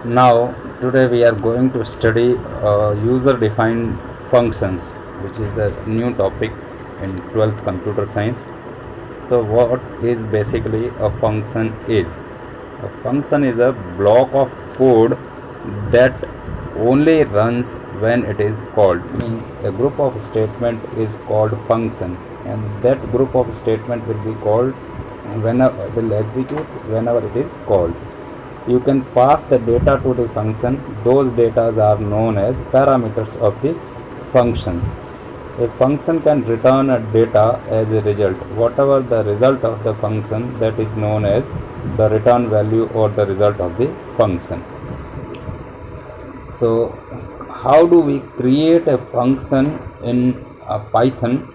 Now, today we are going to study user-defined functions, which is the new topic in 12th computer science. So, what is basically a function is? A function is a block of code that only runs when it is called. Means a group of statement is called function, and that group of statement will be called whenever will execute whenever it is called. You can pass the data to the function. Those data are known as parameters of the functions. A function can return a data as a result. Whatever the result of the function, that is known as the return value or the result of the function. So, how do we create a function in Python?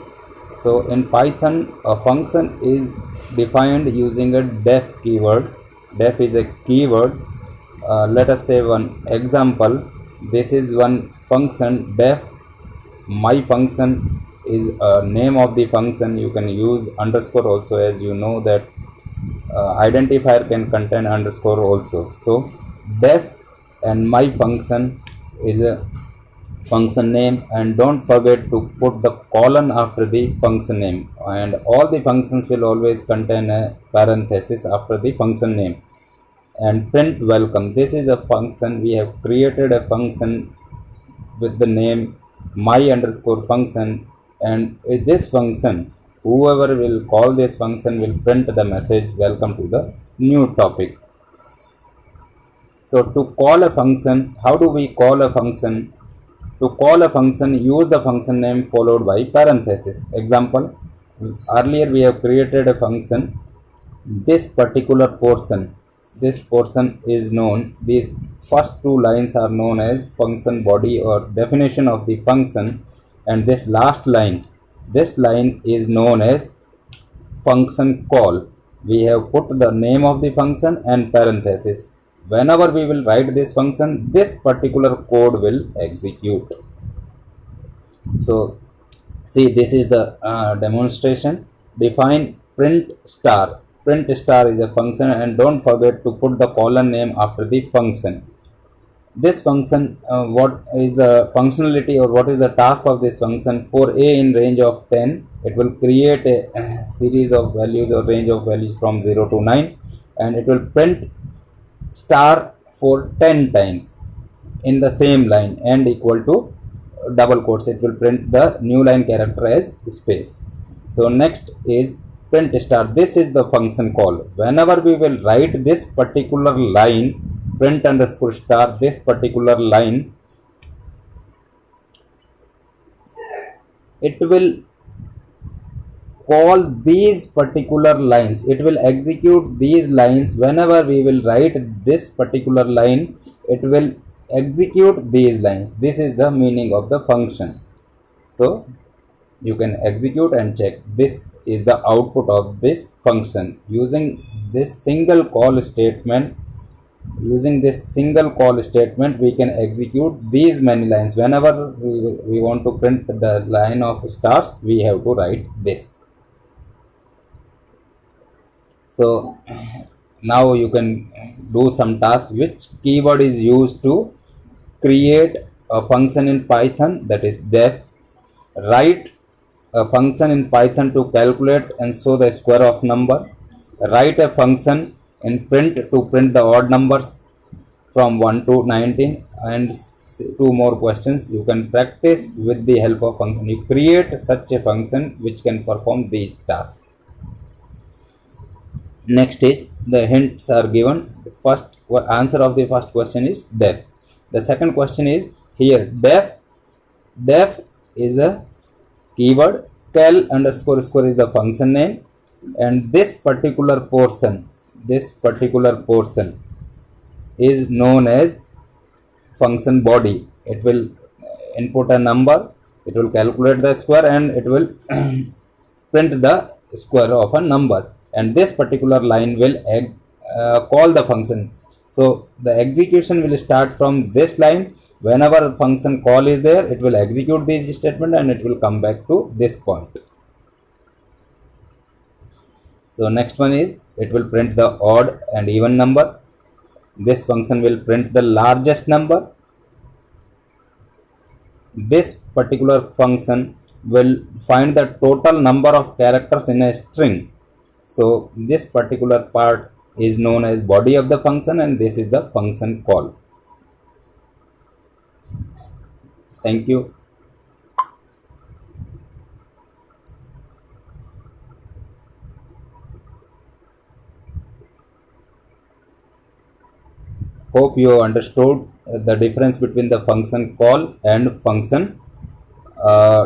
So, in Python, a function is defined using a def keyword. Def is a keyword. Let us say one example. This is one function def. My function is a name of the function. You can use underscore also, as you know that identifier can contain underscore also. So def and my function is a function name, and don't forget to put the colon after the function name, and all the functions will always contain a parenthesis after the function name. And print welcome. This is a function. We have created a function with the name my underscore function, and this function, whoever will call this function will print the message welcome to the new topic. So to call a function, how do we call a function? To call a function, use the function name followed by parenthesis. Example, earlier we have created a function. This particular portion, this portion is known, these first two lines are known as function body or definition of the function, and this last line, this line is known as function call. We have put the name of the function and parenthesis. Whenever we will write this function, this particular code will execute. So see, this is the demonstration. Define print star. Print star is a function, and don't forget to put the column name after the function. This function, what is the functionality or what is the task of this function? For a in range of 10, it will create a series of values or range of values from 0 to 9, and it will print star for 10 times in the same line and equal to double quotes. It will print the new line character as space. So next is print star. This is the function call. Whenever we will write this particular line, print underscore star, this particular line, it will call these particular lines. It will execute these lines. Whenever we will write this particular line, it will execute these lines. This is the meaning of the function. So you can execute and check. This is the output of this function. Using this single call statement, we can execute these many lines. Whenever we want to print the line of stars, we have to write this. So now you can do some tasks. Which keyword is used to create a function in Python? That is def. Write a function in Python to calculate and show the square of number. Write a function in print to print the odd numbers from 1 to 19, and two more questions. You can practice with the help of function. You create such a function which can perform these tasks. Next is the hints are given. First answer of the first question is def. The second question is here def. Def is a keyword. Cal underscore square is the function name, and this particular portion is known as function body. It will input a number, it will calculate the square, and it will print the square of a number, and this particular line will call the function. So the execution will start from this line. Whenever function call is there, it will execute this statement and it will come back to this point. So next one is it will print the odd and even number. This function will print the largest number. This particular function will find the total number of characters in a string. So this particular part is known as body of the function, and this is the function call. Thank you. Hope you understood the difference between the function call and function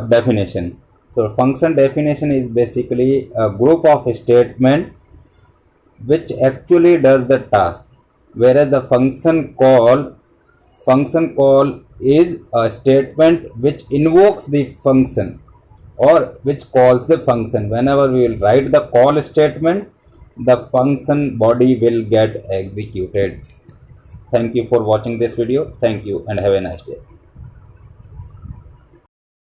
definition. So function definition is basically a group of statement which actually does the task, whereas the function call is a statement which invokes the function or which calls the function. Whenever we will write the call statement, the function body will get executed. Thank you for watching this video. Thank you and have a nice day.